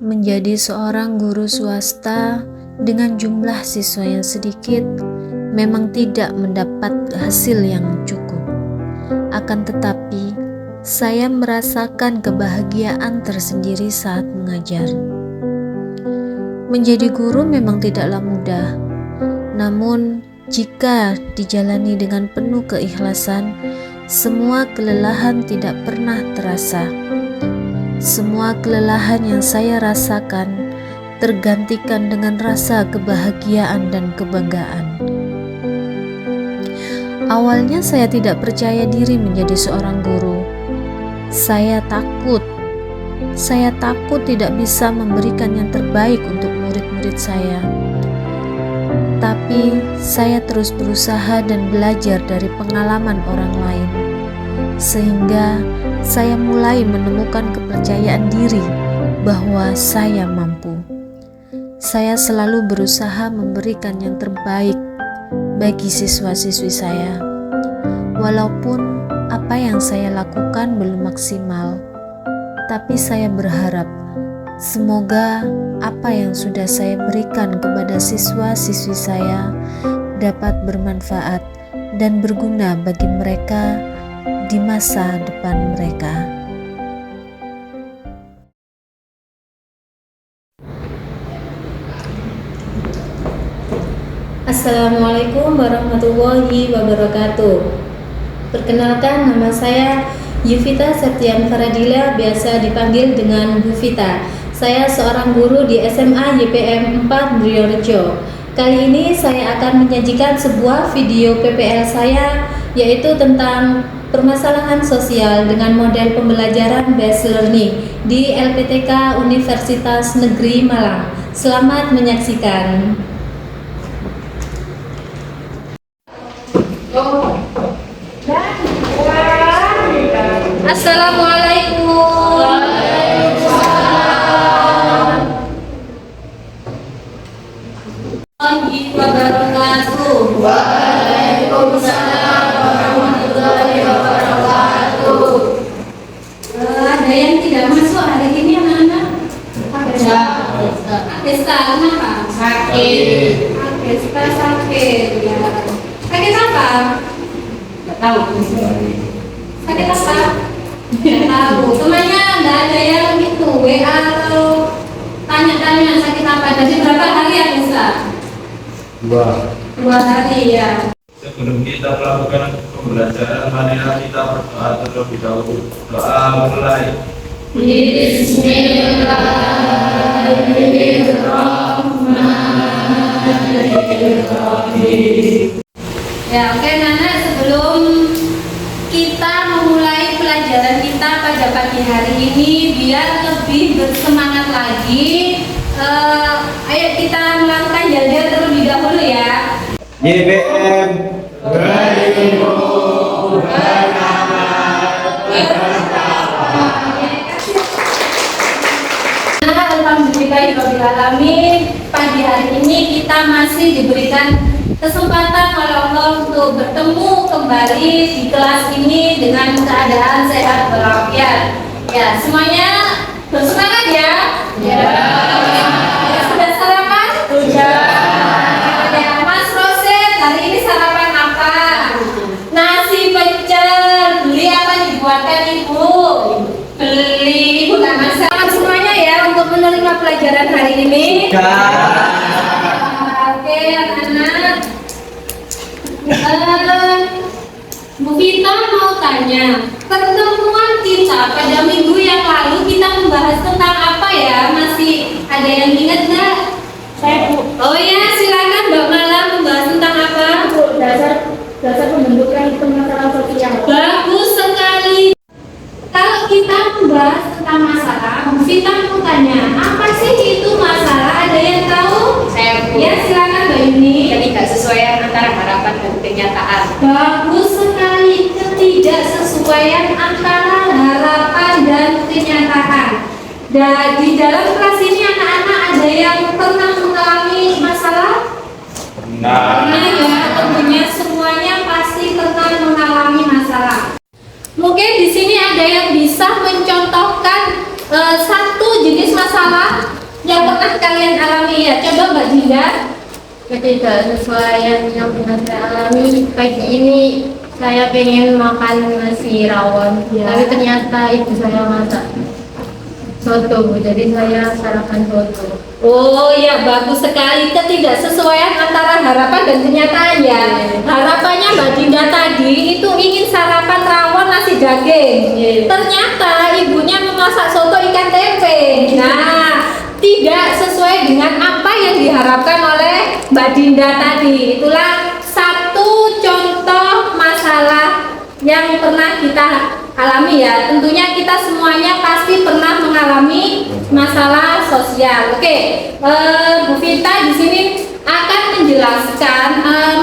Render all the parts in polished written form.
Menjadi seorang guru swasta dengan jumlah siswa yang sedikit memang tidak mendapat hasil yang cukup. Akan tetapi, saya merasakan kebahagiaan tersendiri saat mengajar. Menjadi guru memang tidaklah mudah, namun jika dijalani dengan penuh keikhlasan, semua kelelahan tidak pernah terasa. Semua kelelahan yang saya rasakan tergantikan dengan rasa kebahagiaan dan kebanggaan. Awalnya saya tidak percaya diri menjadi seorang guru. Saya takut tidak bisa memberikan yang terbaik untuk murid-murid saya. Tapi saya terus berusaha dan belajar dari pengalaman orang lain, sehingga saya mulai menemukan kepercayaan diri bahwa saya mampu. Saya selalu berusaha memberikan yang terbaik bagi siswa-siswi saya. Walaupun apa yang saya lakukan belum maksimal, tapi saya berharap semoga apa yang sudah saya berikan kepada siswa-siswi saya dapat bermanfaat dan berguna bagi mereka di masa depan mereka. Assalamualaikum warahmatullahi wabarakatuh. Perkenalkan, nama saya Yuvita Septian Faradila, biasa dipanggil dengan Bu Vita. Saya seorang guru di SMA YPM 4 Driorejo. Kali ini saya akan menyajikan sebuah video PPL saya, yaitu tentang permasalahan sosial dengan model pembelajaran based learning di LPTK Universitas Negeri Malang. Selamat menyaksikan. Assalamualaikum. Waalaikumsalam warahmatullahi wabarakatuh. Ada yang tidak masuk hari ini, anak-anak? Ada. Agesta, kenapa? Sakit. Agesta sakit, ya. Sakit apa? Nggak tahu. Sakit apa? Nggak tahu. Temannya nggak ada yang itu WA atau tanya-tanya sakit apa? Jadi berapa hari Agesta? 2 hari ya. Sebelum kita melakukan pembelajaran, marilah kita berdoa terlebih dahulu. Doa mulai. Bismillahirrahmanirrahim. Ya, oke Nana, sebelum kita memulai pelajaran kita pada pagi hari ini, biar lebih bersemangat lagi, ayo kita melakukan jadwal terlebih dahulu ya. YPM Alhamdulillahirobbilalamin, pagi hari ini kita masih diberikan kesempatan oleh Allah untuk bertemu kembali di kelas ini dengan keadaan sehat walafiat. Ya, semuanya bersemangat ya. Ya. Sudah sarapan? Sudah. Ya, Mas Roset, hari ini sarapan apa? Nasi pecel. Beli apa dibuatkan Ibu? Beli, bukan masalah. Semuanya ya untuk menerima pelajaran hari ini. Oke, anak-anak. Bu Vita mau tanya, pertemuan kita pada minggu yang lalu kita membahas tentang apa ya? Masih ada yang ingat nggak? Saya Bu. Oh ya, silakan Mbak Mala, membahas tentang apa? Dasar pembentukan permasalahan sosial. Bagus sekali. Kalau kita membahas tentang masalah, Bu Vita mau tanya, apa sih itu masalah? Ada yang tahu? Saya Bu. Ya, silakan Mbak Yuni. Ketidaksesuaian antara harapan dan kenyataan. Bagus sekali, ketidaksesuaian antara harapan dan kenyataan. Dan di dalam kelas ini anak-anak ada yang pernah mengalami masalah? Pernah ya, tentunya semuanya pasti pernah mengalami masalah. Mungkin di sini ada yang bisa mencontohkan satu jenis masalah yang pernah kalian alami ya. Coba Mbak Dinda. Ketidaksesuaian yang pernah saya alami pagi ini, saya pengen makan nasi rawon, tapi ternyata ibu saya masak soto, jadi saya sarapan soto. Oh ya, bagus sekali. Ketidaksesuaian antara harapan dan kenyataan ya. Harapannya Mbak Dinda tadi itu ingin sarapan rawon nasi daging. Ternyata ibunya memasak soto ikan tempe. Nah, tidak sesuai dengan apa yang diharapkan oleh Mbak Dinda tadi. Itulah satu contoh masalah yang pernah kita alami ya. Tentunya kita semuanya pasti pernah mengalami masalah sosial. Oke, Bu Vita di sini akan menjelaskan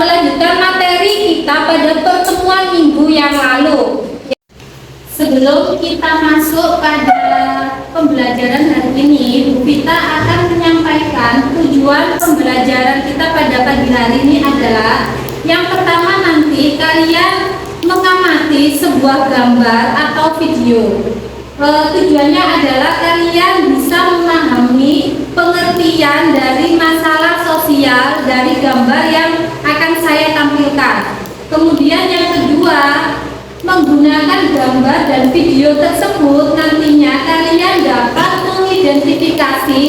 melanjutkan materi kita pada pertemuan minggu yang lalu. Sebelum kita masuk pada pembelajaran hari ini, Bu Vita akan menyampaikan tujuan pembelajaran kita pada pagi hari ini adalah yang pertama, nanti kalian mengamati sebuah gambar atau video. Tujuannya adalah kalian bisa memahami pengertian dari masalah sosial dari gambar yang akan saya tampilkan. Kemudian yang kedua, menggunakan gambar dan video tersebut nantinya kalian dapat mengidentifikasi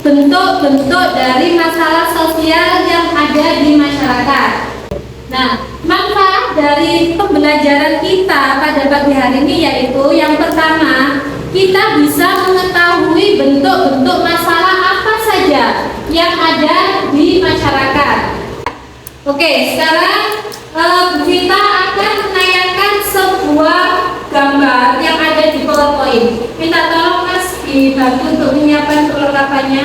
bentuk-bentuk dari masalah sosial yang ada di masyarakat. Nah, manfaat dari pembelajaran kita pada pagi hari ini yaitu yang pertama, kita bisa mengetahui bentuk-bentuk masalah apa saja yang ada di masyarakat. Oke, sekarang Bu Vita akan menayangkan sebuah gambar yang ada di PowerPoint. Minta tolong Mas dibantu untuk menyiapkan perlengkapannya.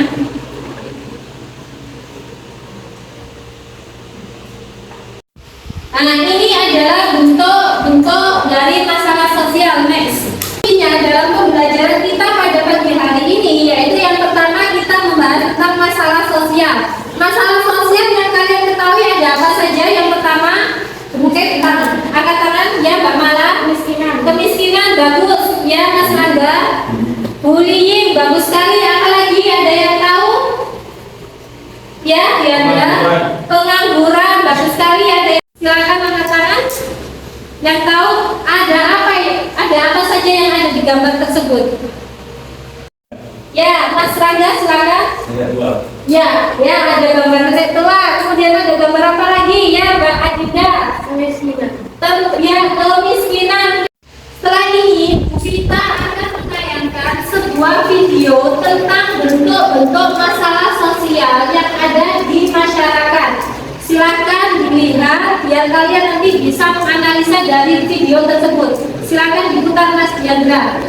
Nah, ini adalah bentuk-bentuk dari masalah sosial. Next, ini dalam pembelajaran kita pada pagi hari ini yaitu yang pertama kita membahas tentang masalah sosial. Masalah sosial yang kalian ketahui ada apa saja? Yang pertama, mungkin angkat tangan ya Mbak Mala. Kemiskinan bagus ya Mas Rangga. Bullying bagus sekali. Apalagi ada yang tahu? Ya, ada. Pengangguran bagus sekali. Ada yang silakan angkat tangan. Yang tahu ada apa ya? Ada apa saja yang ada di gambar tersebut? Ya, Mas Rangga silakan. Ya, ada gambar nenek tua. Kemudian ada gambar apa lagi? Ya, Mbak Adinda. Kemiskinan. Kemiskinan. Setelah ini, Bu Vita akan menayangkan sebuah video tentang bentuk-bentuk masalah sosial yang ada di masyarakat. Silakan dilihat biar kalian nanti bisa menganalisa dari video tersebut. Silakan diputar Mas Diandra.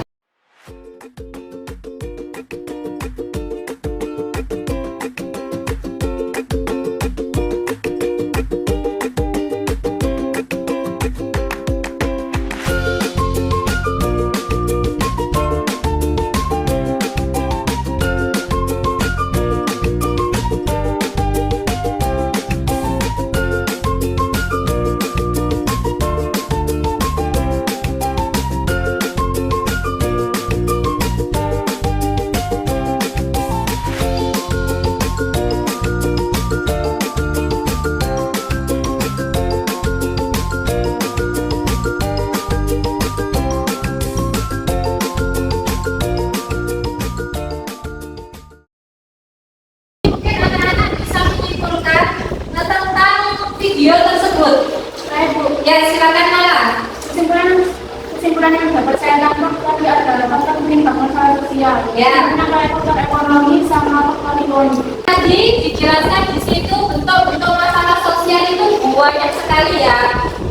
Kesimpulan yang dapat saya tangkap tadi adalah faktor penyeimbang masalah sosial, faktor ekonomi sama faktor lingkungan. Tadi dijelaskan di situ bentuk-bentuk masalah sosial itu banyak sekali ya.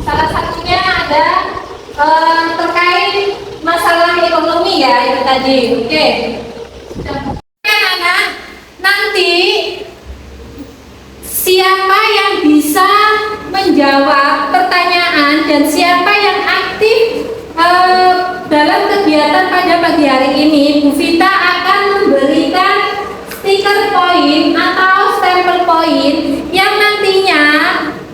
Salah satunya ada terkait masalah ekonomi ya itu tadi. Oke. Anak-anak, nanti siapa yang bisa menjawab pertanyaan dan siapa yang aktif dalam kegiatan pada pagi hari ini, Bu Vita akan memberikan stiker poin atau stempel poin yang nantinya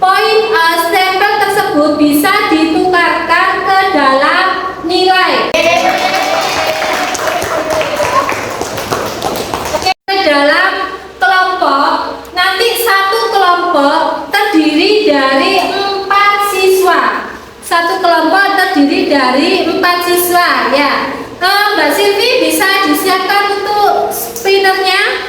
poin stempel tersebut bisa ditukarkan ke dalam nilai. Oke, ke dalam kelompok terdiri dari 4 siswa ya. Mbak Silvi bisa disiapkan untuk spinnernya.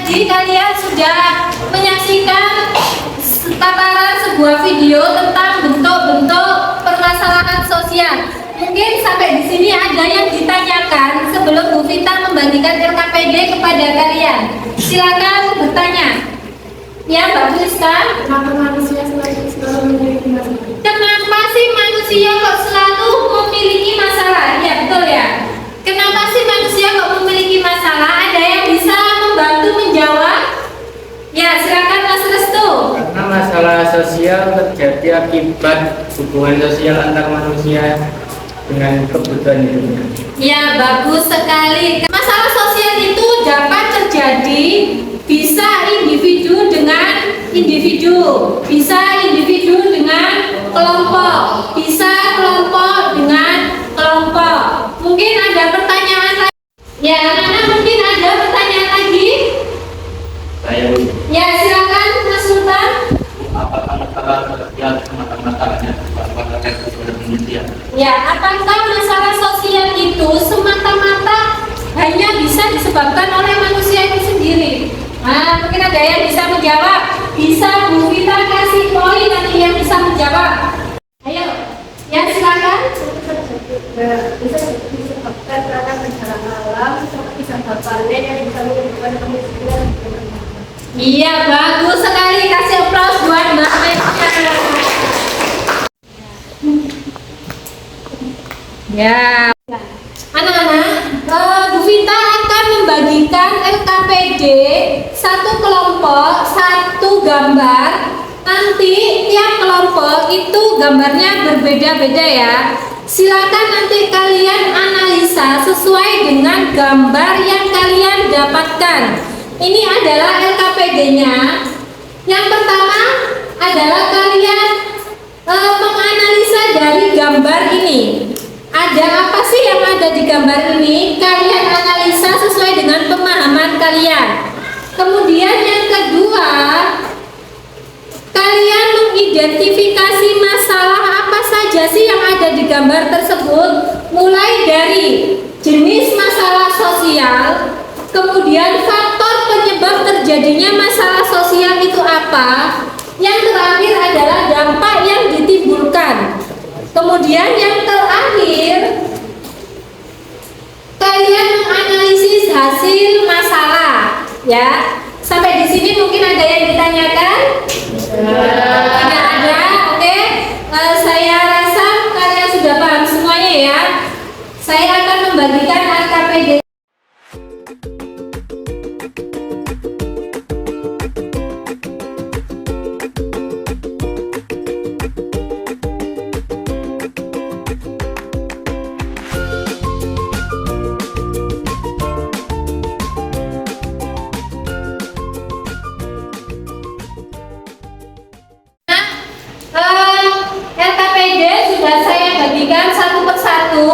Tadi kalian sudah menyaksikan tataran sebuah video tentang bentuk-bentuk permasalahan sosial. Mungkin sampai di sini ada yang ditanyakan sebelum Bu Vita membagikan LKPD kepada kalian. Silakan bertanya. Ya, Mbak Friska. Kenapa manusia selalu memiliki masalah? Kenapa sih manusia kok selalu memiliki masalah? Ya, betul ya. Kenapa sih manusia kok memiliki masalah? Ada yang bisa membantu menjawab? Ya, silakan Mas Restu. Karena masalah sosial terjadi akibat hubungan sosial antar manusia dengan kebutuhan hidupnya. Ya, bagus sekali. Masalah sosial itu dapat terjadi bisa individu dengan individu, bisa individu dengan kelompok, bisa kelompok dengan kelompok. Mungkin ada pertanyaan lagi? Ya, anak-anak mungkin ada pertanyaan lagi? Saya Ya, silakan Mas Sultan. Apakah masalah sosial semata-matanya pada penelitian? Ya, apakah masalah sosial itu semata-mata hanya bisa disebabkan oleh manusia itu sendiri? Nah, mungkin ada yang bisa menjawab. Bisa Bu Vita kasih poin nanti yang bisa menjawab. Ayo, ya silakan. Bisa disebabkan karena bencana alam seperti sampah panen yang bisa menyebabkan kemiskinan. Iya, bagus sekali. Kasih aplaus buat Mbak Meka. Ya, anak-anak, Bu Vita akan membagikan LKPD satu kelompok, satu gambar. Nanti tiap kelompok itu gambarnya berbeda-beda ya. Silakan nanti kalian analisa sesuai dengan gambar yang kalian dapatkan. Ini adalah LKPD-nya. Yang pertama adalah kalian menganalisa dari gambar ini. Ada apa sih yang ada di gambar ini? Kalian analisa sesuai dengan pemahaman kalian. Kemudian yang kedua, kalian mengidentifikasi masalah apa saja sih yang ada di gambar tersebut, mulai dari jenis masalah sosial, kemudian faktor penyebab terjadinya masalah sosial itu apa, yang terakhir adalah dampak yang ditimbulkan. Kemudian yang terakhir, kalian menganalisis hasil masalah, ya. Sampai di sini mungkin ada yang ditanyakan? Tidak ada, oke. Saya rasa kalian sudah paham semuanya ya. Saya akan membagikan LKPD. LKPD sudah saya bagikan satu persatu.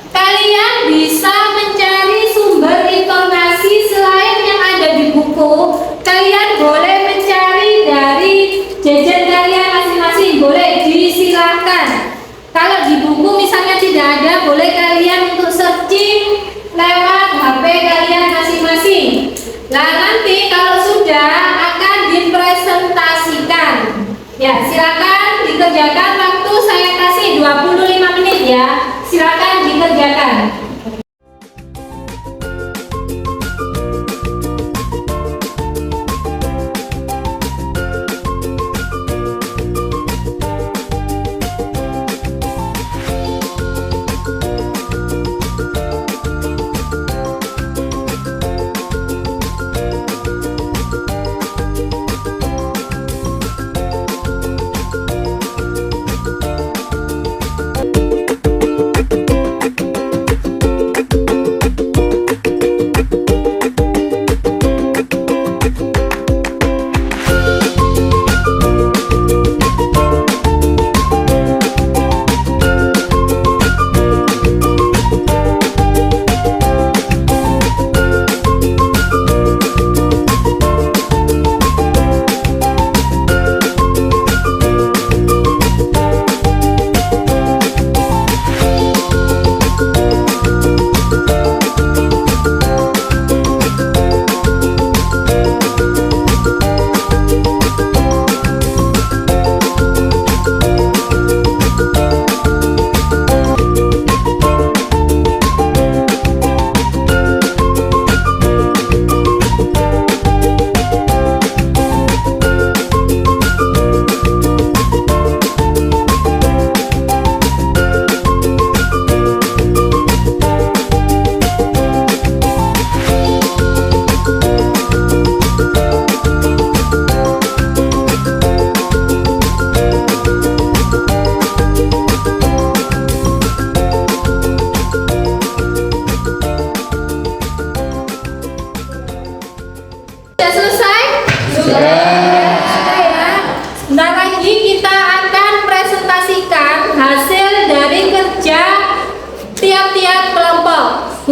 Kalian bisa mencari sumber informasi selain yang ada di buku. Kalian boleh mencari dari jajan kalian masing-masing, boleh disilakan. Kalau di buku misalnya tidak ada, boleh kalian untuk searching lewat HP kalian masing-masing. Nah, nanti kalau sudah akan dipresentasikan. Ya, silakan dikerjakan, waktu saya kasih 25 menit ya. Silakan dikerjakan.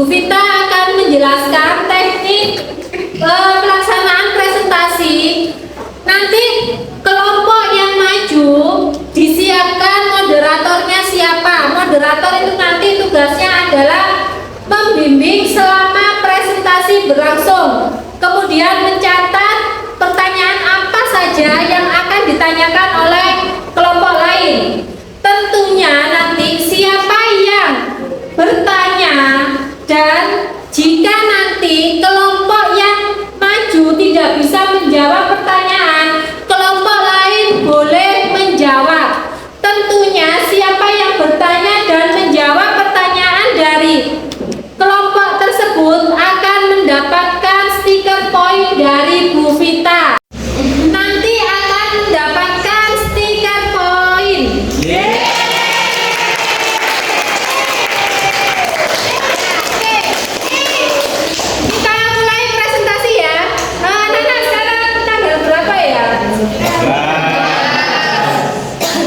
Bu Vita akan menjelaskan teknik pelaksanaan presentasi. Nanti kelompok yang maju disiapkan moderatornya siapa. Moderator itu nanti tugasnya adalah membimbing selama presentasi berlangsung. Kemudian mencatat pertanyaan apa saja yang akan ditanyakan oleh kelompok lain. Tentunya nanti siapa yang bertanya, dan jika nanti kelompok yang maju tidak bisa menjawab pertanyaan, kelompok lain boleh menjawab. Tentunya siapa yang bertanya dan menjawab pertanyaan dari kelompok tersebut akan mendapatkan stiker poin dari Bu Vita. Nanti akan mendapatkan stiker poin. Kita mulai presentasi ya. Nana, sekarang tanggal berapa ya?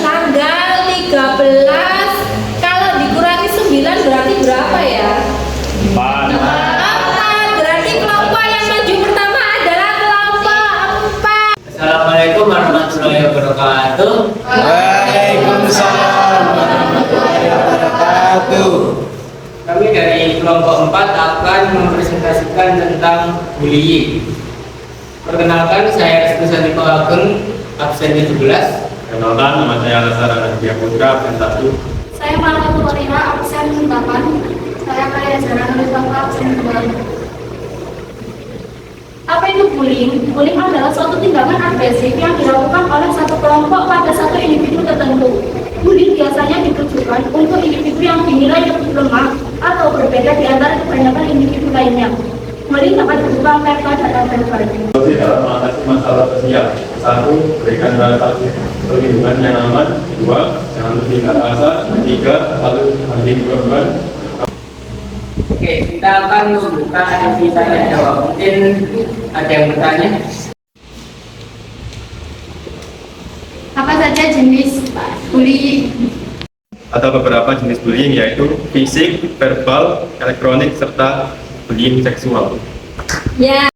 Tanggal 13. Kalau dikurangi 9 berarti berapa ya? 4. Berarti kelompok yang maju pertama adalah kelompok 4. Assalamualaikum warahmatullahi wabarakatuh. Waalaikumsalam warahmatullahi wabarakatuh. Kami dari kelompok 4 akan mempresentasikan tentang bullying. Perkenalkan, saya Restu Santipo Ageng, absen 17. Perkenalkan, nama saya Lazar Aditya Putra, absen 1. Saya Marta Tuwarira, absen 8. Saya Kaya Jarang Nusantara, absen 2. Apa itu bullying? Bullying adalah suatu tindakan agresif yang dilakukan oleh satu kelompok pada satu individu tertentu. Bullying biasanya ditujukan untuk individu yang dinilai lebih lemah atau berbeda di antara kebanyakan individu lainnya. Bullying dapat berupa verbal dan non-verbal. Solusi dalam mengatasi masalah sosial. 1. Berikan rasa perlindungan yang aman. 2. Jangan bertingkah rasa. 3. Selalu banding korban. Oke, kita akan membuka sesi tanya jawab. Mungkin ada yang bertanya? Apa saja jenis bullying? Ada beberapa jenis bullying, yaitu fisik, verbal, elektronik, serta bullying seksual. Ya.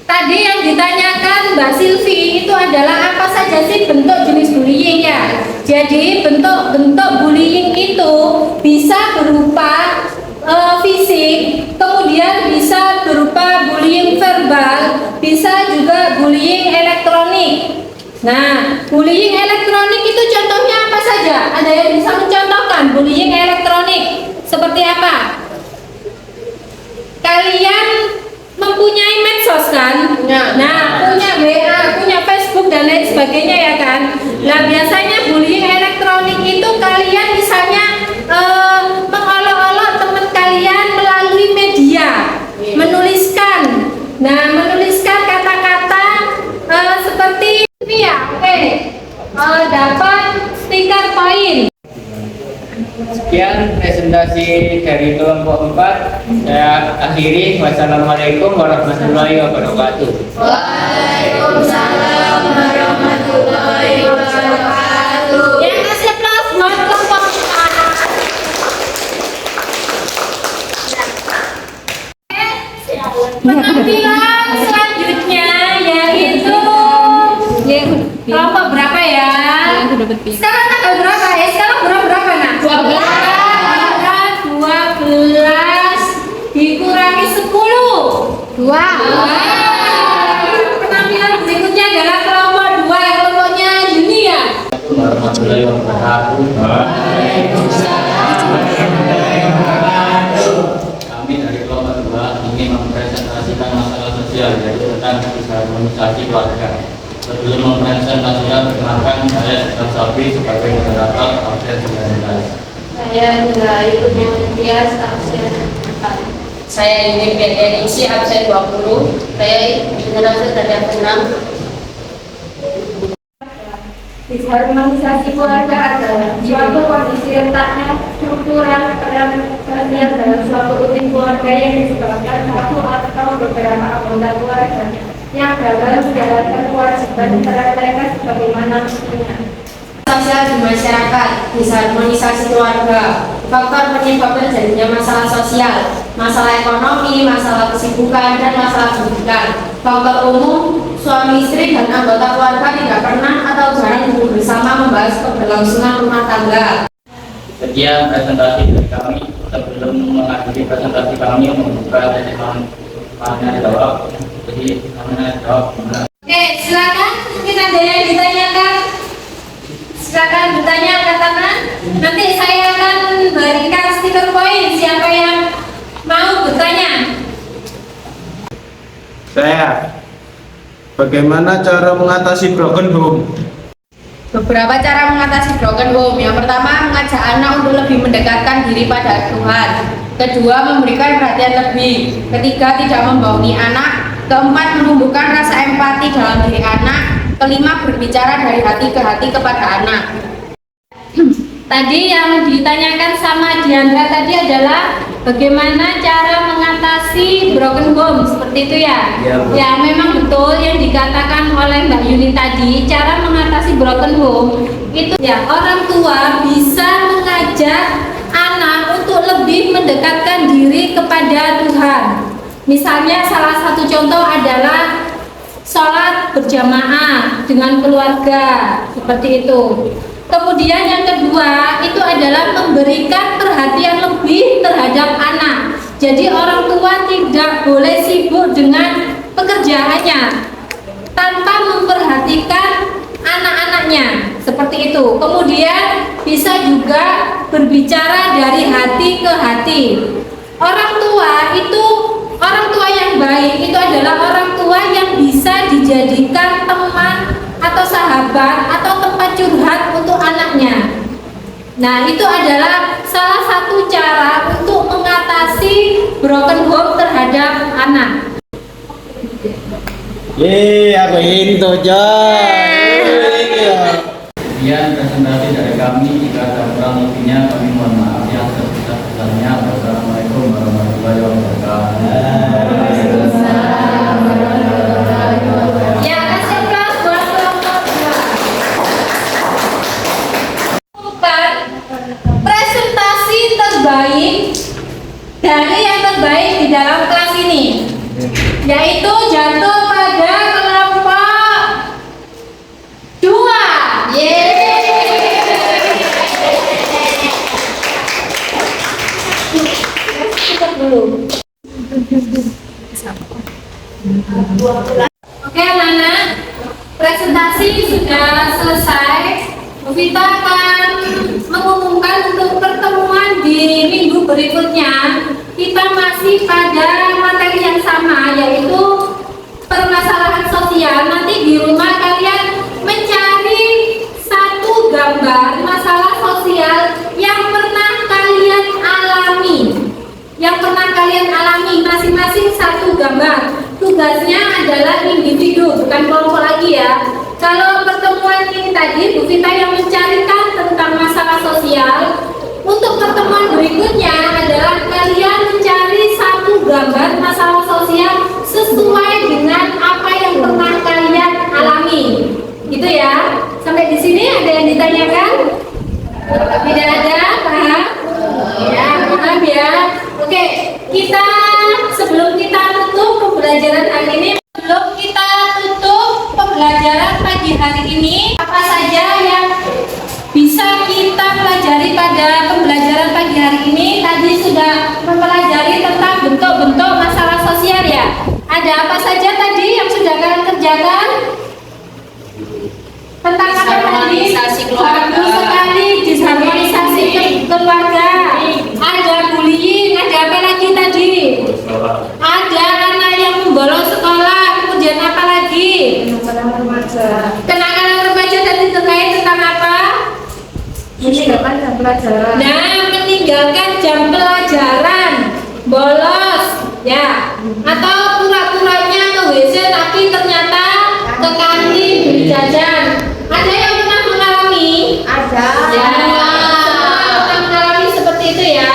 Tadi yang ditanyakan Mbak Silvi itu adalah apa saja sih bentuk jenis bullying ya. Jadi bentuk-bentuk bullying itu bisa berupa fisik, kemudian bisa berupa bullying verbal, bisa juga bullying elektronik. Nah, bullying elektronik itu contohnya apa saja? Ada yang bisa mencontohkan bullying elektronik seperti apa? Kalian mempunyai medsos kan? Nah, punya WA, punya Facebook dan lain sebagainya ya kan? Nah, biasanya bullying elektronik itu kalian misalnya mengolok-olok teman kalian melalui media, menuliskan. Nah, menuliskan kata-kata seperti ini ya, oke. Dapat stiker poin. Sekian presentasi dari kelompok 4. Saya akhiri. Wassalamualaikum warahmatullahi wabarakatuh. Waalaikumsalam warahmatullahi wabarakatuh. Yang kasih aplaus buat kelompok 4. Penampilan selanjutnya yaitu kelompok berapa ya? Sekarang tanggal berapa ya? Sekarang berapa nak? 12 dikurangi 10. 2. Penampilan berikutnya adalah kelompok 2, kelompoknya Yunia. Warahmatullahi wabarakatuh. Kami dari kelompok 2 ingin mempresentasikan masalah sosial, yaitu tentang harmonisasi keluarga. Sebelum mempresentasikan, perkenalkan saya Ustaz Safi sebagai moderator absen 19. Saya Indra Ibu Tias, absen 4. Saya ini PNIC absen 20. Saya jenazah dari absen 6. Disharmonisasi keluarga adalah suatu kondisi retaknya struktural perhatian dalam suatu utin keluarga yang disebabkan satu atau beberapa anggota keluarga yang gagal menjalankan kewajiban terhadap mereka sebagaimana mestinya. Sosial di masyarakat, disharmonisasi keluarga, faktor penyebab terjadinya masalah sosial, masalah ekonomi, masalah kesibukan, dan masalah pendidikan. Faktor umum, suami istri dan anggota keluarga tidak pernah atau jarang duduk bersama membahas keberlangsungan rumah tangga. Sekian presentasi dari kami. Sebelum mengakhiri presentasi kami membuka sesi tanya jawab. Jadi tanya jawab. Oke, silakan. Mungkin ada yang ditanyakan. Silakan bertanya, angkat tangan. Nanti saya akan berikan stiker poin siapa yang mau bertanya. Saya. Bagaimana cara mengatasi broken home? Beberapa cara mengatasi broken home. Yang pertama, mengajak anak untuk lebih mendekatkan diri pada Tuhan. Kedua, memberikan perhatian lebih. Ketiga, tidak membohongi anak. Keempat, menumbuhkan rasa empati dalam diri anak. Kelima, berbicara dari hati ke hati kepada anak. Tadi yang ditanyakan sama Diandra tadi adalah bagaimana cara mengatasi broken home, seperti itu ya? Ya, Bu. Ya, memang betul yang dikatakan oleh Mbak Yuni tadi, cara mengatasi broken home itu ya orang tua bisa mengajak anak untuk lebih mendekatkan diri kepada Tuhan. Misalnya salah satu contoh adalah sholat berjamaah dengan keluarga, seperti itu. Kemudian yang kedua itu adalah memberikan perhatian lebih terhadap anak. Jadi orang tua tidak boleh sibuk dengan pekerjaannya tanpa memperhatikan anak-anaknya, seperti itu. Kemudian bisa juga berbicara dari hati ke hati. Orang tua yang baik itu adalah orang tua yang bisa dijadikan teman atau sahabat atau tempat curhat untuk anaknya. Nah, itu adalah salah satu cara untuk mengatasi broken home terhadap anak. Aku itu Joy. Sekian presentasi dari kami. Jika ada kurang lebihnya kami mohon maaf yang sebesar-besarnya. Wassalamualaikum warahmatullahi wabarakatuh. Ya, kasih aplaus buat kelompok 2. Presentasi terbaik dari yang terbaik di dalam kelas ini, yaitu jatuh pada kelompok 2. Oke, anak-anak, presentasi sudah selesai. Bu Vita akan mengumumkan untuk pertemuan di minggu berikutnya. Kita masih pada materi yang sama, yaitu permasalahan sosial. Nanti di rumah kalian mencari satu gambar masalah sosial yang pernah kalian alami. Masing-masing satu gambar. Tugasnya adalah individu, bukan kelompok lagi ya. Kalau pertemuan ini tadi Bu Vita yang mencarikan tentang masalah sosial. Untuk pertemuan berikutnya adalah kalian mencari satu gambar masalah sosial sesuai dengan apa yang pernah kalian alami. Gitu ya. Sampai di sini ada yang ditanyakan? Tidak ada, paham? Ya, paham ya. Oke, sebelum kita tutup pembelajaran hari ini, pagi hari ini, apa saja yang bisa kita pelajari pada pembelajaran pagi hari ini? Tadi sudah mempelajari tentang bentuk-bentuk masalah sosial ya. Ada apa saja tadi yang sudah kalian kerjakan? Tentang apa tadi? Disharmonisasi keluarga. Bagus sekali, disharmonisasi keluarga. Ada bullying, ada apa lagi tadi? Ada anak yang membolos sekolah, kemudian apa lagi? Kenakalan remaja tadi terkait tentang apa? Meninggalkan jam pelajaran. Nah, meninggalkan jam pelajaran, bolos, ya, atau pura-puranya ke WC tapi ternyata ke kantin beli jajan. Ada yang pernah mengalami? Ada. Ya, semua pernah mengalami seperti itu ya.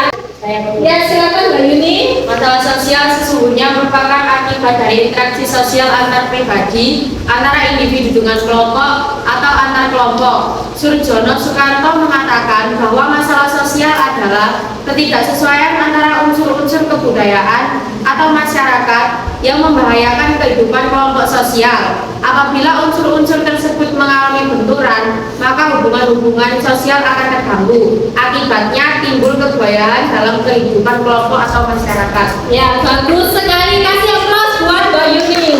Ya, silakan Mbak Yuni. Masalah sosial sesungguhnya merupakan akibat akibat dari interaksi sosial antar pribadi, antara individu dengan kelompok, atau antar kelompok. Surjono Soekarto mengatakan bahwa masalah sosial adalah ketidaksesuaian antara unsur-unsur kebudayaan atau masyarakat yang membahayakan kehidupan kelompok sosial. Apabila unsur-unsur tersebut mengalami benturan, maka hubungan-hubungan sosial akan terganggu. Akibatnya timbul kebuayaan dalam kehidupan kelompok atau masyarakat. Ya, bagus sekali. Kasih aplaus buat Mbak Yuni.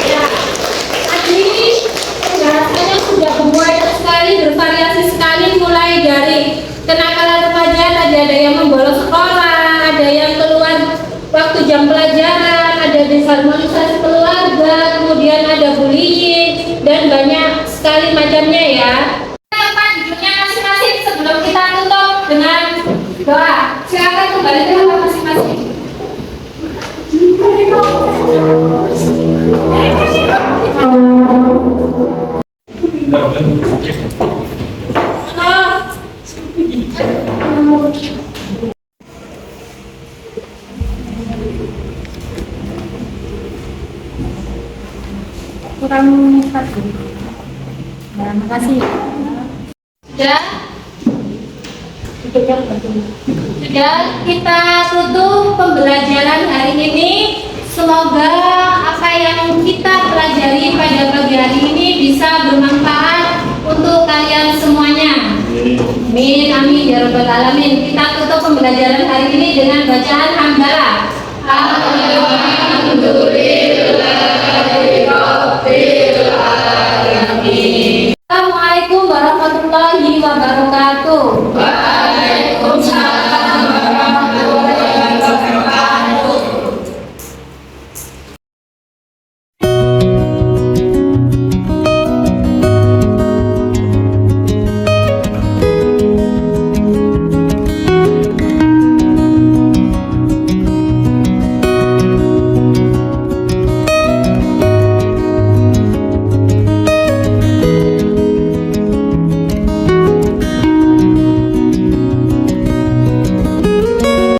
Ya, tadi pembahasannya sudah banyak sekali, bervariasi sekali, mulai dari kenakalan remaja, ada yang membolos sekolah, ada yang keluar waktu jam pelajaran, ada disharmonisasi keluarga, kemudian ada bullying, dan banyak sekali macamnya ya. Tempat duduknya masing-masing sebelum kita tutup dengan doa. Silakan kembali ke tempat masing-masing. Kurang satu. Terima kasih. Sudah kita tutup pembelajaran hari ini. Semoga apa yang kita pelajari pada pagi hari ini bisa bermanfaat untuk kalian semuanya. Amin, amin, ya rabbal alamin. Kita tutup pembelajaran hari ini dengan bacaan hamdalah. Assalamualaikum warahmatullahi wabarakatuh.